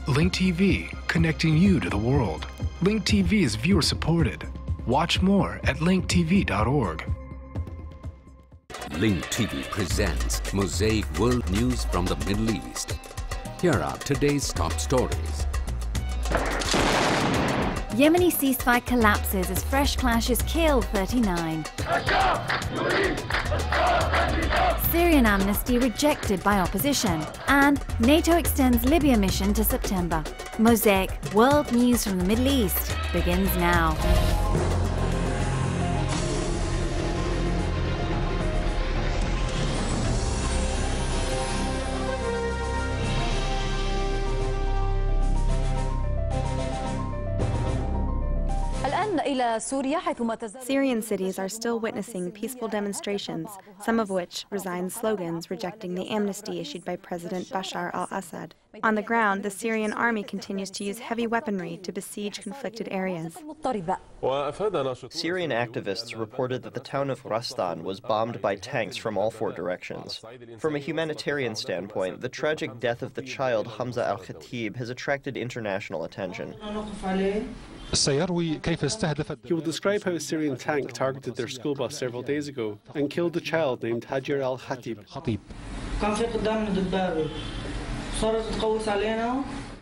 Link TV, connecting you to the world. Link TV is viewer supported. Watch more at linktv.org. Link TV presents Mosaic World News from the Middle East. Here are today's top stories. Yemeni ceasefire collapses as fresh clashes kill 39. Syrian amnesty rejected by opposition. And NATO extends Libya mission to September. Mosaic World News from the Middle East begins now. Syrian cities are still witnessing peaceful demonstrations, some of which resign slogans rejecting the amnesty issued by President Bashar al-Assad. On the ground, the Syrian army continues to use heavy weaponry to besiege conflicted areas. Syrian activists reported that the town of Rafedin was bombed by tanks from all four directions. From a humanitarian standpoint, the tragic death of the child Hamza al-Khatib has attracted international attention. He will describe how a Syrian tank targeted their school bus several days ago and killed a child named Hajar al-Khatib.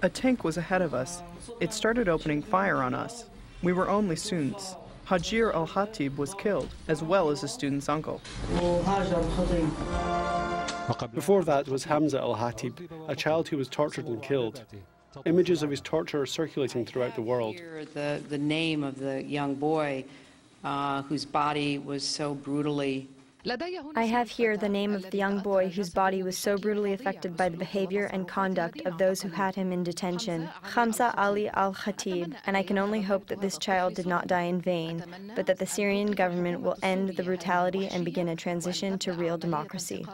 A tank was ahead of us. It started opening fire on us. We were only students. Hajar al-Khatib was killed, as well as his student's uncle. Before that was Hamza al-Khatib, a child who was tortured and killed. Images of his torture are circulating throughout the world. The name of the young boy whose body was so brutally... I have here the name of the young boy whose body was so brutally affected by the behavior and conduct of those who had him in detention, Hamza Ali al-Khatib, and I can only hope that this child did not die in vain, but that the Syrian government will end the brutality and begin a transition to real democracy.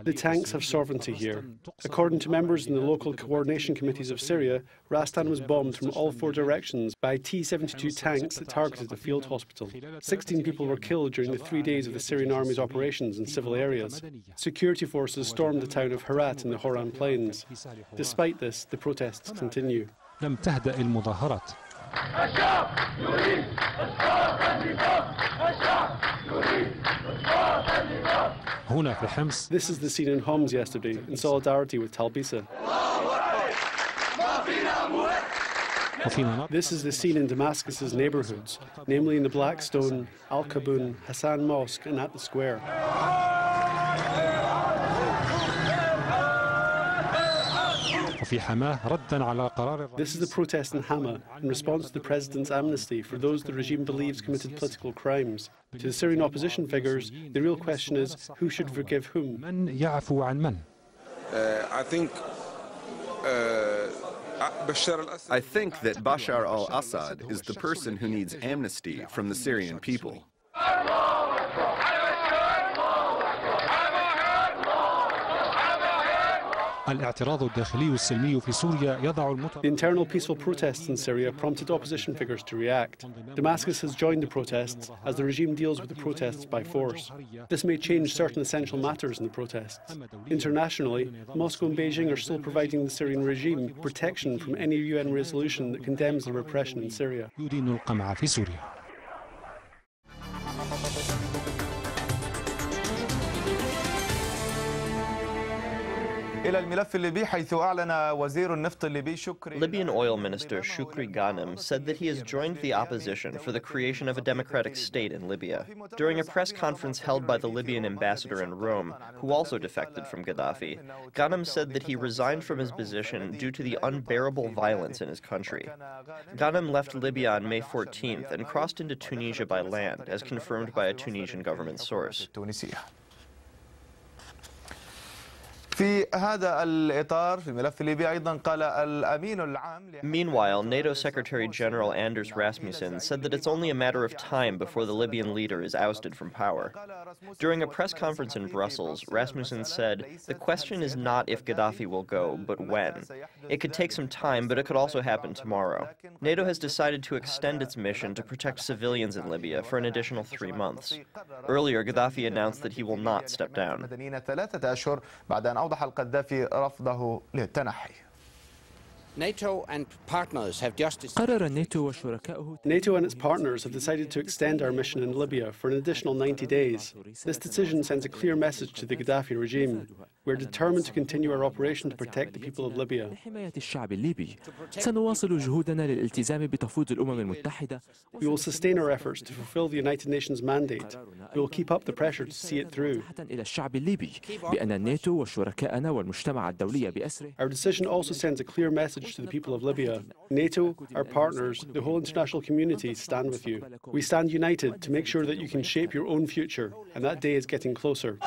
The tanks have sovereignty here. According to members in the local coordination committees of Syria, Rafedin was bombed from all four directions by T-72 tanks that targeted a field hospital. 16 people were killed during the 3 days of the Syrian army's operations in civil areas. Security forces stormed the town of Herat in the Horan Plains. Despite this, the protests continue. This is the scene in Homs yesterday, in solidarity with Talbisa. This is the scene in Damascus's neighborhoods, namely in the Blackstone, Al-Kabun, Hassan Mosque, and at the square. This is the protest in Hama in response to the president's amnesty for those the regime believes committed political crimes. To the Syrian opposition figures, the real question is who should forgive whom? I think that Bashar al-Assad is the person who needs amnesty from the Syrian people. The internal peaceful protests in Syria prompted opposition figures to react. Damascus has joined the protests as the regime deals with the protests by force. This may change certain essential matters in the protests. Internationally, Moscow and Beijing are still providing the Syrian regime protection from any UN resolution that condemns the repression in Syria. Libyan oil minister Shukri Ghanem said that he has joined the opposition for the creation of a democratic state in Libya. During a press conference held by the Libyan ambassador in Rome, who also defected from Gaddafi, Ghanem said that he resigned from his position due to the unbearable violence in his country. Ghanem left Libya on May 14th and crossed into Tunisia by land, as confirmed by a Tunisian government source. Meanwhile, NATO Secretary General Anders Rasmussen said that it's only a matter of time before the Libyan leader is ousted from power. During a press conference in Brussels, Rasmussen said, "The question is not if Gaddafi will go, but when. It could take some time, but it could also happen tomorrow." NATO has decided to extend its mission to protect civilians in Libya for an additional 3 months. Earlier, Gaddafi announced that he will not step down. NATO and partners have just NATO and its partners have decided to extend our mission in Libya for an additional 90 days. This decision sends a clear message to the Gaddafi regime. We're determined to continue our operation to protect the people of Libya. We will sustain our efforts to fulfill the United Nations mandate. We will keep up the pressure to see it through. Our decision also sends a clear message to the people of Libya. NATO, our partners, the whole international community stand with you. We stand united to make sure that you can shape your own future, and that day is getting closer.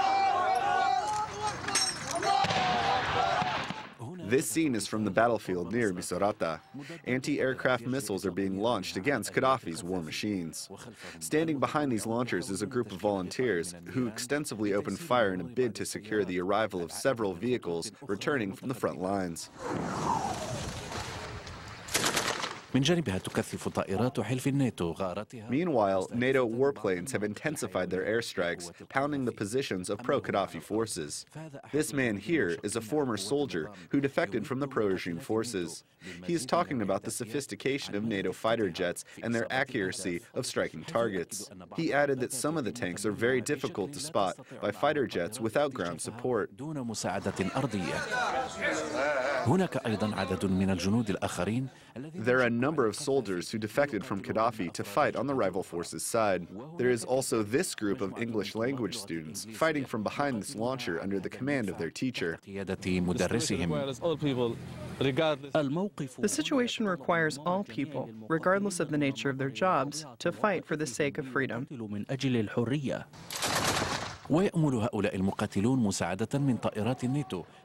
This scene is from the battlefield near Misurata. Anti-aircraft missiles are being launched against Gaddafi's war machines. Standing behind these launchers is a group of volunteers who extensively opened fire in a bid to secure the arrival of several vehicles returning from the front lines. Meanwhile, NATO warplanes have intensified their airstrikes, pounding the positions of pro-Gaddafi forces. This man here is a former soldier who defected from the pro-regime forces. He is talking about the sophistication of NATO fighter jets and their accuracy of striking targets. He added that some of the tanks are very difficult to spot by fighter jets without ground support. There are a number of soldiers who defected from Gaddafi to fight on the rival forces' side. There is also this group of English language students fighting from behind this launcher under the command of their teacher. The situation requires all people, regardless of the nature of their jobs, to fight for the sake of freedom.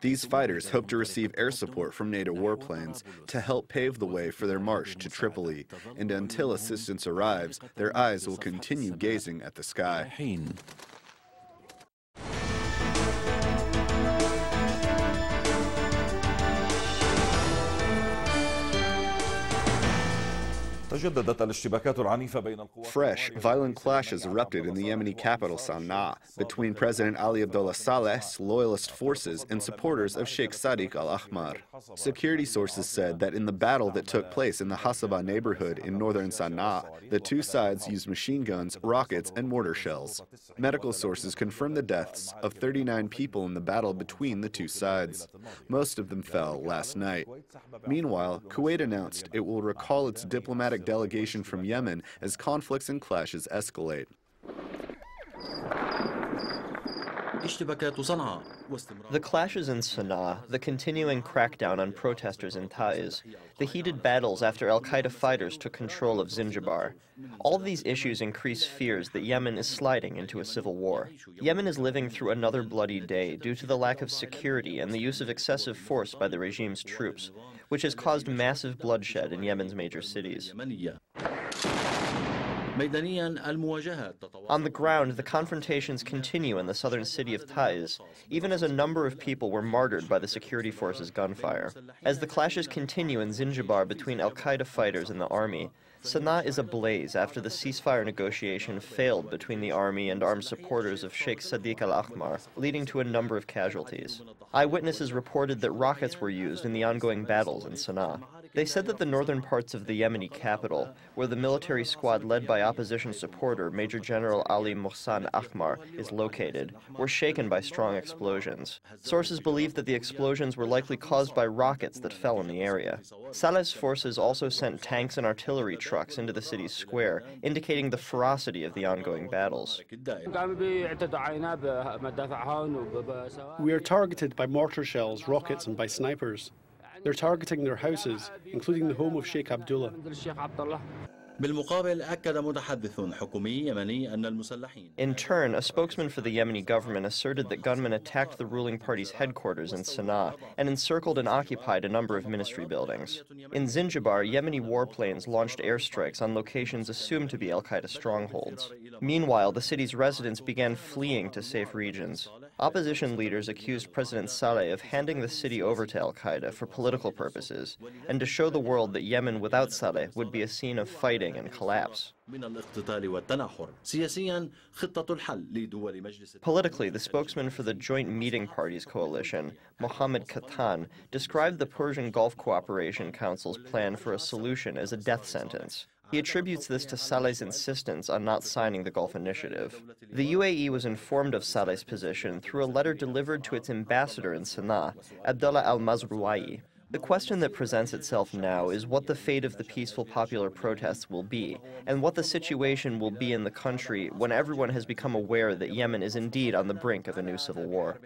These fighters hope to receive air support from NATO warplanes to help pave the way for their march to Tripoli, and until assistance arrives, their eyes will continue gazing at the sky. Fresh, violent clashes erupted in the Yemeni capital Sana'a between President Ali Abdullah Saleh's loyalist forces and supporters of Sheikh Sadiq al-Ahmar. Security sources said that in the battle that took place in the Hasaba neighborhood in northern Sana'a, the two sides used machine guns, rockets, and mortar shells. Medical sources confirmed the deaths of 39 people in the battle between the two sides. Most of them fell last night. Meanwhile, Kuwait announced it will recall its diplomatic delegation from Yemen as conflicts and clashes escalate. The clashes in Sana'a, the continuing crackdown on protesters in Taiz, the heated battles after al-Qaeda fighters took control of Zinjibar. All these issues increase fears that Yemen is sliding into a civil war. Yemen is living through another bloody day due to the lack of security and the use of excessive force by the regime's troops, which has caused massive bloodshed in Yemen's major cities. On the ground, the confrontations continue in the southern city of Taiz, even as a number of people were martyred by the security forces' gunfire. As the clashes continue in Zinjibar between al-Qaeda fighters and the army, Sana'a is ablaze after the ceasefire negotiation failed between the army and armed supporters of Sheikh Sadiq al-Ahmar, leading to a number of casualties. Eyewitnesses reported that rockets were used in the ongoing battles in Sana'a. They said that the northern parts of the Yemeni capital, where the military squad led by opposition supporter Major General Ali Mohsan Ahmar is located, were shaken by strong explosions. Sources believe that the explosions were likely caused by rockets that fell in the area. Saleh's forces also sent tanks and artillery trucks into the city's square, indicating the ferocity of the ongoing battles. We are targeted by mortar shells, rockets, and by snipers. They're targeting their houses, including the home of Sheikh Abdullah. بالمقابل أكد متحدث حكومي يمني أن المسلحين. In turn, a spokesman for the Yemeni government asserted that gunmen attacked the ruling party's headquarters in Sana'a and encircled and occupied a number of ministry buildings. In Zinjibar, Yemeni warplanes launched airstrikes on locations assumed to be al-Qaeda strongholds. Meanwhile, the city's residents began fleeing to safe regions. Opposition leaders accused President Saleh of handing the city over to al-Qaeda for political purposes and to show the world that Yemen without Saleh would be a scene of fighting and collapse. Politically, the spokesman for the Joint Meeting Parties coalition, Mohammed Katan, described the Persian Gulf Cooperation Council's plan for a solution as a death sentence. He attributes this to Saleh's insistence on not signing the Gulf Initiative. The UAE was informed of Saleh's position through a letter delivered to its ambassador in Sana'a, Abdullah al-Mazrouai. The question that presents itself now is what the fate of the peaceful popular protests will be, and what the situation will be in the country when everyone has become aware that Yemen is indeed on the brink of a new civil war.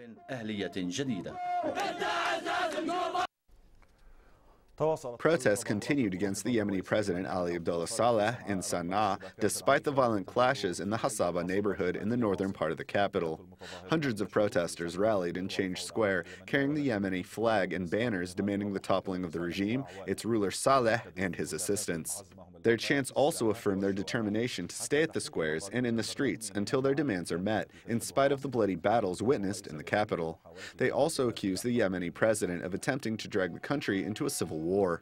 Protests continued against the Yemeni President Ali Abdullah Saleh in Sana'a, despite the violent clashes in the Hasaba neighborhood in the northern part of the capital. Hundreds of protesters rallied in Change Square, carrying the Yemeni flag and banners demanding the toppling of the regime, its ruler Saleh, and his assistants. Their chants also affirm their determination to stay at the squares and in the streets until their demands are met, in spite of the bloody battles witnessed in the capital. They also accuse the Yemeni president of attempting to drag the country into a civil war.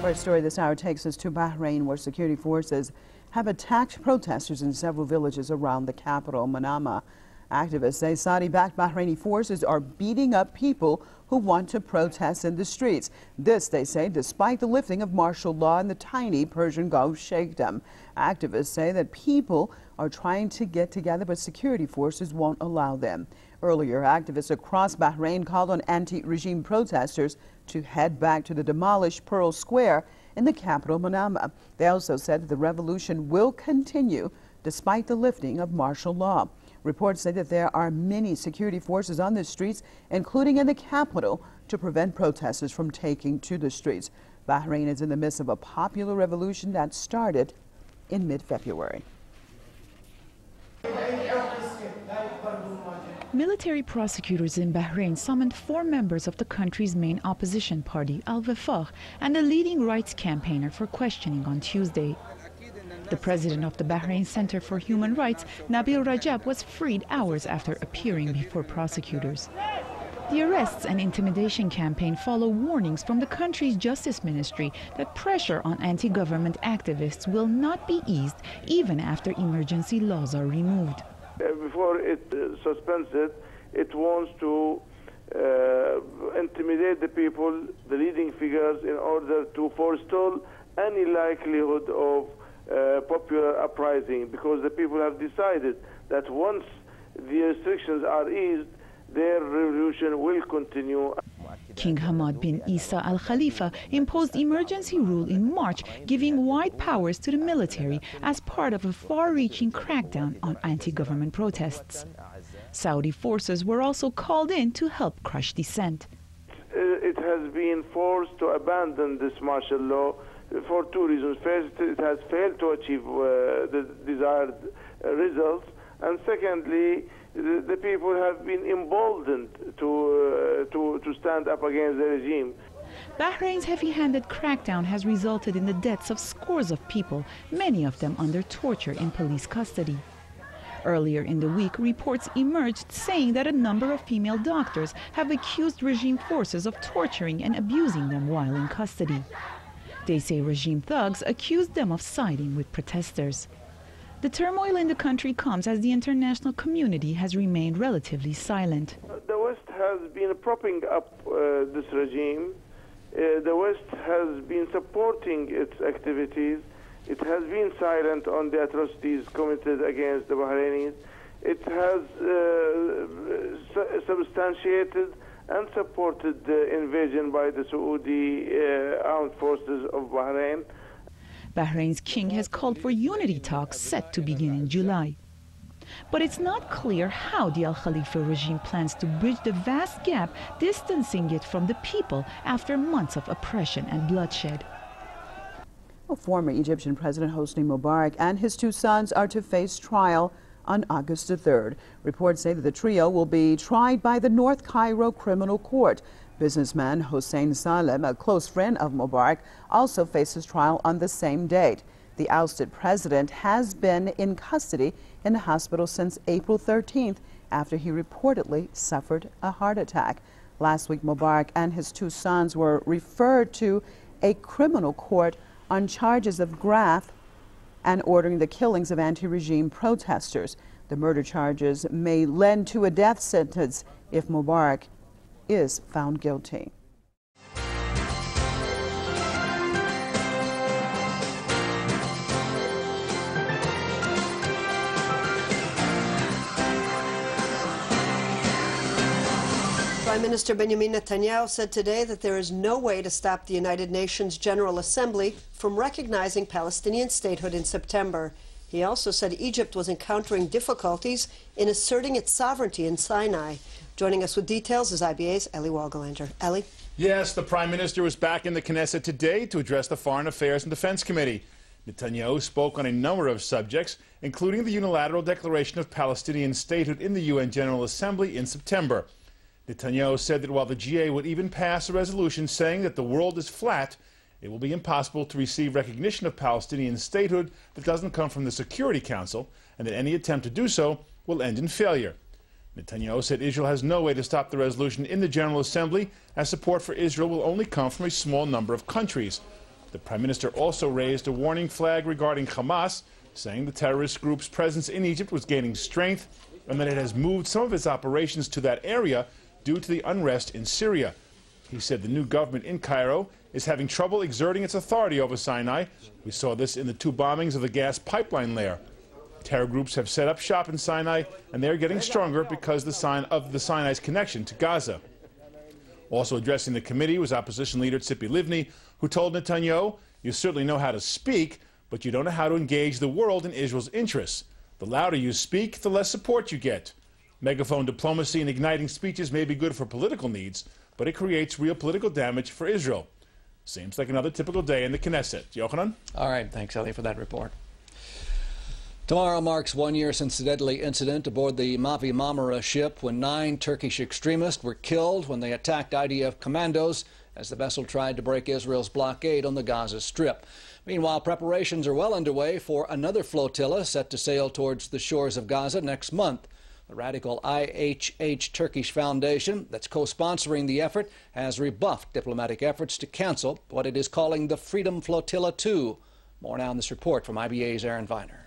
Our story this hour takes us to Bahrain, where security forces have attacked protesters in several villages around the capital, Manama. Activists say Saudi-backed Bahraini forces are beating up people who want to protest in the streets. This, they say, despite the lifting of martial law in the tiny Persian Gulf Sheikhdom. Activists say that people are trying to get together, but security forces won't allow them. Earlier, activists across Bahrain called on anti-regime protesters to head back to the demolished Pearl Square in the capital, Manama. They also said that the revolution will continue despite the lifting of martial law. Reports say that there are many security forces on the streets, including in the capital, to prevent protesters from taking to the streets. Bahrain is in the midst of a popular revolution that started in mid-February. Military prosecutors in Bahrain summoned 4 members of the country's main opposition party, Al-Wafaq, and a leading rights campaigner for questioning on Tuesday. The president of the Bahrain Center for Human Rights, Nabil Rajab, was freed hours after appearing before prosecutors. The arrests and intimidation campaign follow warnings from the country's justice ministry that pressure on anti-government activists will not be eased even after emergency laws are removed. Before it suspends it, it wants to intimidate the people, the leading figures, in order to forestall any likelihood of popular uprising, because the people have decided that once the restrictions are eased, their revolution will continue. King Hamad bin Isa Al Khalifa imposed emergency rule in March, giving wide powers to the military as part of a far-reaching crackdown on anti-government protests. Saudi forces were also called in to help crush dissent. It has been forced to abandon this martial law for 2 reasons. First, it has failed to achieve the desired results, and secondly, the people have been emboldened to stand up against the regime. Bahrain's heavy-handed crackdown has resulted in the deaths of scores of people, many of them under torture in police custody. Earlier in the week, reports emerged saying that a number of female doctors have accused regime forces of torturing and abusing them while in custody. They say regime thugs accused them of siding with protesters. The turmoil in the country comes as the international community has remained relatively silent. The West has been propping up this regime. The West has been supporting its activities. It has been silent on the atrocities committed against the Bahrainis. It has substantiated and supported the invasion by the Saudi armed forces of Bahrain. Bahrain's king has called for unity talks set to begin in July. But it's not clear how the Al-Khalifa regime plans to bridge the vast gap, distancing it from the people after months of oppression and bloodshed. Well, former Egyptian President Hosni Mubarak and his two sons are to face trial on August the 3rd. Reports say that the trio will be tried by the North Cairo Criminal Court. Businessman Hossein Salem, a close friend of Mubarak, also faces trial on the same date. The ousted president has been in custody in the hospital since April 13th after he reportedly suffered a heart attack. Last week, Mubarak and his two sons were referred to a criminal court on charges of graft and ordering the killings of anti-regime protesters. The murder charges may lend to a death sentence if Mubarak is found guilty. Prime Minister Benjamin Netanyahu said today that there is no way to stop the United Nations General Assembly from recognizing Palestinian statehood in September. He also said Egypt was encountering difficulties in asserting its sovereignty in Sinai. Joining us with details is IBA's Eli Wogelander. Eli? Yes, the Prime Minister was back in the Knesset today to address the Foreign Affairs and Defense Committee. Netanyahu spoke on a number of subjects, including the unilateral declaration of Palestinian statehood in the UN General Assembly in September. Netanyahu said that while the GA would even pass a resolution saying that the world is flat, it will be impossible to receive recognition of Palestinian statehood that doesn't come from the Security Council, and that any attempt to do so will end in failure. Netanyahu said Israel has no way to stop the resolution in the General Assembly, as support for Israel will only come from a small number of countries. The Prime Minister also raised a warning flag regarding Hamas, saying the terrorist group's presence in Egypt was gaining strength and that it has moved some of its operations to that area due to the unrest in Syria. He said the new government in Cairo is having trouble exerting its authority over Sinai. We saw this in the two bombings of the gas pipeline there. Terror groups have set up shop in Sinai, and they're getting stronger because of the Sinai's connection to Gaza. Also addressing the committee was opposition leader Tzipi Livni, who told Netanyahu, "You certainly know how to speak, but you don't know how to engage the world in Israel's interests. The louder you speak, the less support you get. Megaphone diplomacy and igniting speeches may be good for political needs, but it creates real political damage for Israel." Seems like another typical day in the Knesset. Yochanan? All right, thanks, Eli, for that report. Tomorrow marks 1 year since the deadly incident aboard the Mavi Marmara ship when 9 Turkish extremists were killed when they attacked IDF commandos as the vessel tried to break Israel's blockade on the Gaza Strip. Meanwhile, preparations are well underway for another flotilla set to sail towards the shores of Gaza next month. The radical IHH Turkish Foundation that's co-sponsoring the effort has rebuffed diplomatic efforts to cancel what it is calling the Freedom Flotilla 2. More now in this report from IBA's Aaron Viner.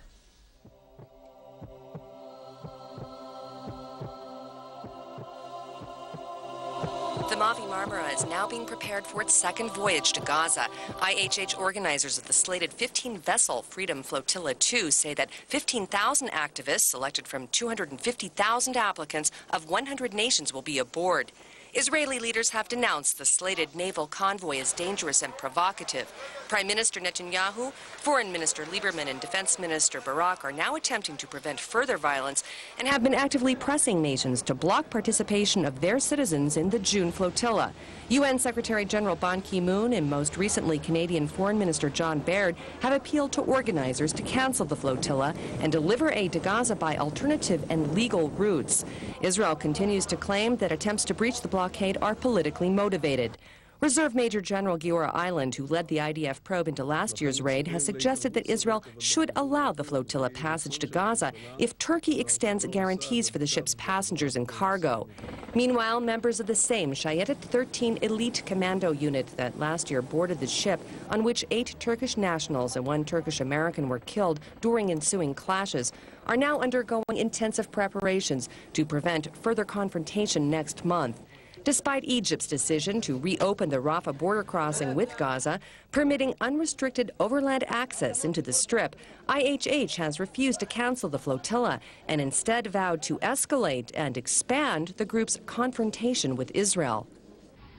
The Mavi Marmara is now being prepared for its second voyage to Gaza. IHH organizers of the slated 15-vessel Freedom Flotilla 2 say that 15,000 activists selected from 250,000 applicants of 100 nations will be aboard. Israeli leaders have denounced the slated naval convoy as dangerous and provocative. Prime Minister Netanyahu, Foreign Minister Lieberman, and Defense Minister Barak are now attempting to prevent further violence and have been actively pressing nations to block participation of their citizens in the June flotilla. UN Secretary General Ban Ki-moon and most recently Canadian Foreign Minister John Baird have appealed to organizers to cancel the flotilla and deliver aid to Gaza by alternative and legal routes. Israel continues to claim that attempts to breach the blockade are politically motivated. Reserve Major General Giora Island, who led the IDF probe into last year's raid, has suggested that Israel should allow the flotilla passage to Gaza if Turkey extends guarantees for the ship's passengers and cargo. Meanwhile, members of the same Shayetet 13 elite commando unit that last year boarded the ship, on which 8 Turkish nationals and 1 Turkish American were killed during ensuing clashes, are now undergoing intensive preparations to prevent further confrontation next month. Despite Egypt's decision to reopen the Rafah border crossing with Gaza, permitting unrestricted overland access into the Strip, IHH has refused to cancel the flotilla and instead vowed to escalate and expand the group's confrontation with Israel.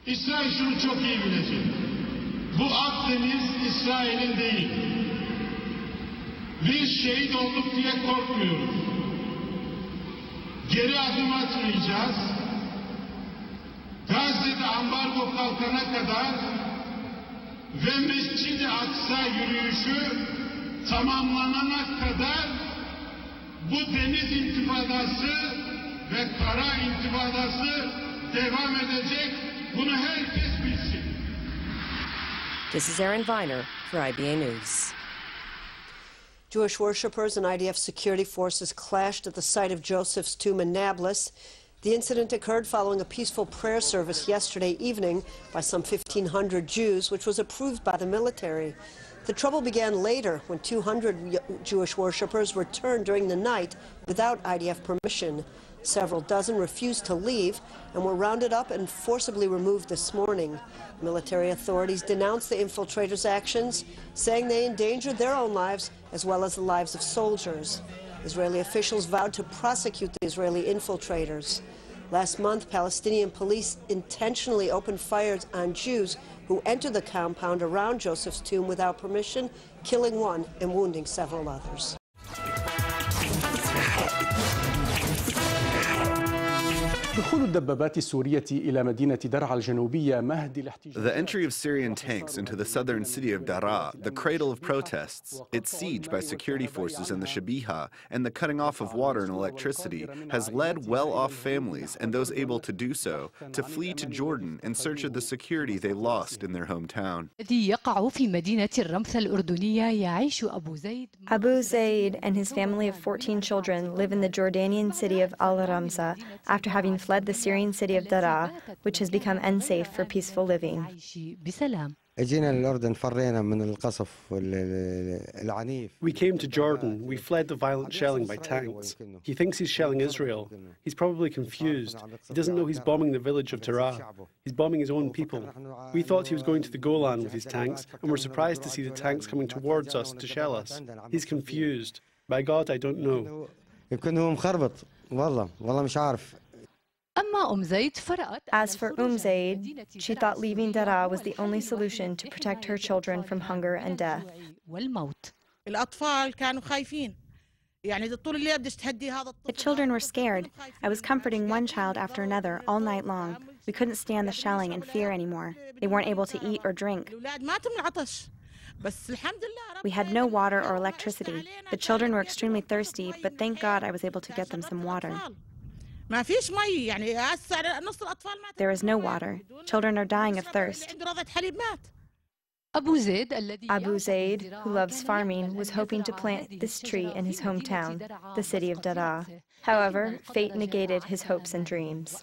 İsrail şunu çok iyi bilecek. Bu Akdeniz İsrail'in değil. Biz şehit olduk diye korkmuyoruz. geri adım atmayacağız. Gazze'de ambargo kalkana kadar ve Mescid-i Aksa yürüyüşü tamamlanana kadar bu deniz intifadası ve kara intifadası devam edecek. Bunu herkes bilsin. This is Erin Viner for IBA News. Jewish worshippers and IDF security forces clashed at the site of Joseph's tomb in Nablus. The incident occurred following a peaceful prayer service yesterday evening by some 1,500 Jews, which was approved by the military. The trouble began later when 200 Jewish worshippers returned during the night without IDF permission. Several dozen refused to leave and were rounded up and forcibly removed this morning. Military authorities denounced the infiltrators' actions, saying they endangered their own lives as well as the lives of soldiers. Israeli officials vowed to prosecute the Israeli infiltrators. Last month, Palestinian police intentionally opened fires on Jews who entered the compound around Joseph's tomb without permission, killing one and wounding several others. دخول الدبابات السورية إلى مدينة درعا الجنوبية مهد الاحتجاج. The entry of Syrian tanks into the southern city of Daraa, the cradle of protests, its siege by security forces in the Shabiha, and the cutting off of water and electricity has led well-off families and those able to do so to flee to Jordan in search of the security they lost in their hometown. الذي يقع في مدينة الرمث الأردنية يعيش أبو زيد. Abu Zaid and his family of 14 children live in the Jordanian city of Al-Ramsa after having fled the Syrian city of Daraa, which has become unsafe for peaceful living. We came to Jordan. We fled the violent shelling by tanks. He thinks he's shelling Israel. He's probably confused. He doesn't know he's bombing the village of Daraa. He's bombing his own people. We thought he was going to the Golan with his tanks, and we're surprised to see the tanks coming towards us to shell us. He's confused. By God, I don't know. As for Zaid, she thought leaving Daraa was the only solution to protect her children from hunger and death. The children were scared. I was comforting one child after another all night long. We couldn't stand the shelling and fear anymore. They weren't able to eat or drink. We had no water or electricity. The children were extremely thirsty, but thank God I was able to get them some water. There is no water. Children are dying of thirst. Abu Zaid, who loves farming, was hoping to plant this tree in his hometown, the city of Daraa. However, fate negated his hopes and dreams.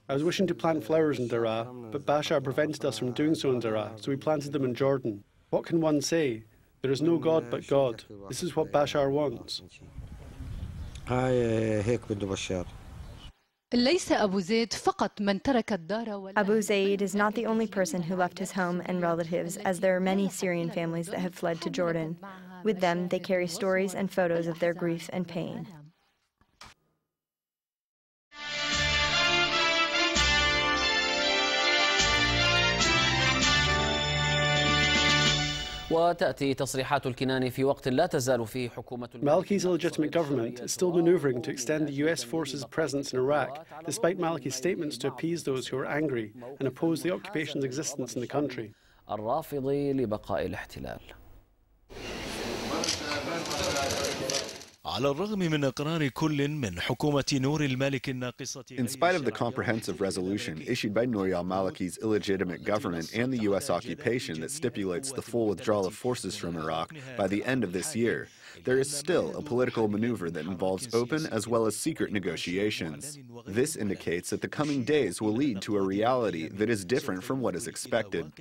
I was wishing to plant flowers in Daraa, but Bashar prevented us from doing so in Daraa, so we planted them in Jordan. What can one say? There is no God but God. This is what Bashar wants. Abu Zaid is not the only person who left his home and relatives, as there are many Syrian families that have fled to Jordan. With them, they carry stories and photos of their grief and pain. Maliki's illegitimate government is still maneuvering to extend the US forces' presence in Iraq, despite Maliki's statements to appease those who are angry and oppose the occupation's existence in the country. In spite of the comprehensive resolution issued by Nouri al-Maliki's illegitimate government and the U.S. occupation that stipulates the full withdrawal of forces from Iraq by the end of this year, there is still a political maneuver that involves open as well as secret negotiations. This indicates that the coming days will lead to a reality that is different from what is expected.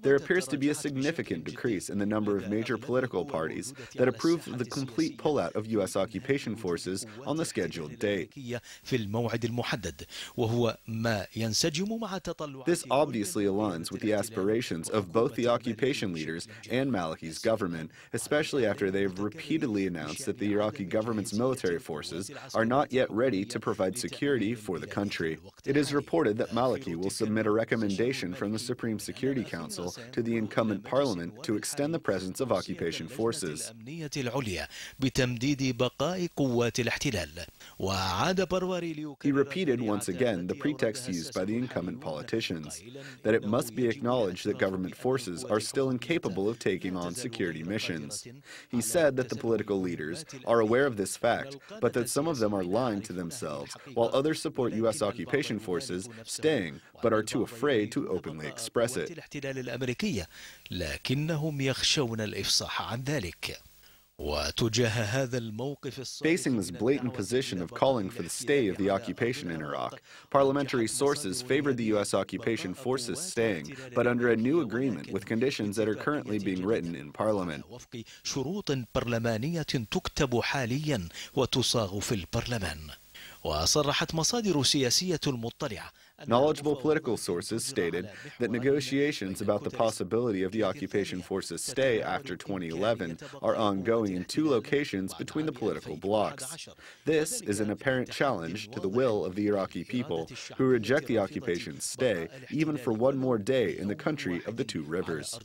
There appears to be a significant decrease in the number of major political parties that approve of the complete pullout of U.S. occupation forces on the scheduled date. This obviously aligns with the aspirations of both the occupation leaders and Maliki's government, especially after they have repeatedly announced that the Iraqi government's military forces are not yet ready to provide security for the country. It is reported that Maliki will submit a recommendation from the Supreme Security Council to the incumbent parliament to extend the presence of occupation forces. He repeated once again the pretext used by the incumbent politicians, that it must be acknowledged that government forces are still incapable of taking on security missions. He said that the political leaders are aware of this fact, but that some of them are lying to themselves, while others support U.S. occupation forces staying, but are too afraid to openly express it. Facing this blatant position of calling for the stay of the occupation in Iraq, parliamentary sources favored the U.S. occupation forces staying, but under a new agreement with conditions that are currently being written in Parliament. Knowledgeable political sources stated that negotiations about the possibility of the occupation forces' stay after 2011 are ongoing in 2 locations between the political blocs. This is an apparent challenge to the will of the Iraqi people, who reject the occupation's stay even for one more day in the country of the 2 rivers.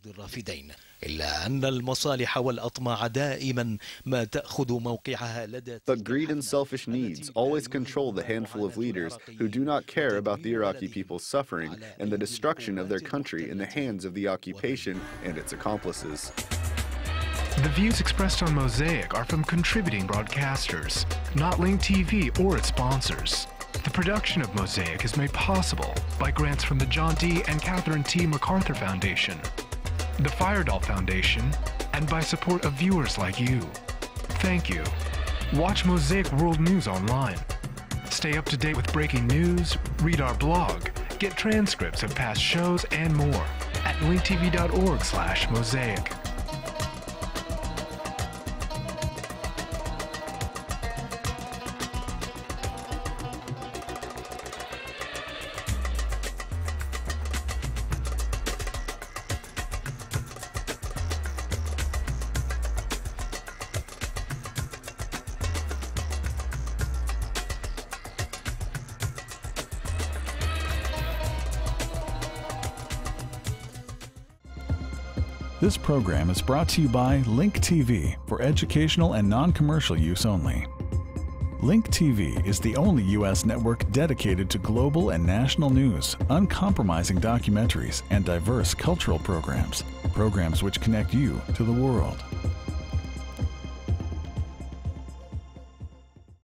But greed and selfish needs always control the handful of leaders who do not care about the Iraqi people's suffering and the destruction of their country in the hands of the occupation and its accomplices. The views expressed on Mosaic are from contributing broadcasters, not Link TV or its sponsors. The production of Mosaic is made possible by grants from the John D. and Catherine T. MacArthur Foundation, the Firedoll Foundation, and by support of viewers like you. Thank you. Watch Mosaic World News online. Stay up to date with breaking news, read our blog, get transcripts of past shows, and more at linktv.org/mosaic. This program is brought to you by Link TV for educational and non-commercial use only. Link TV is the only U.S. network dedicated to global and national news, uncompromising documentaries, and diverse cultural programs. Programs which connect you to the world.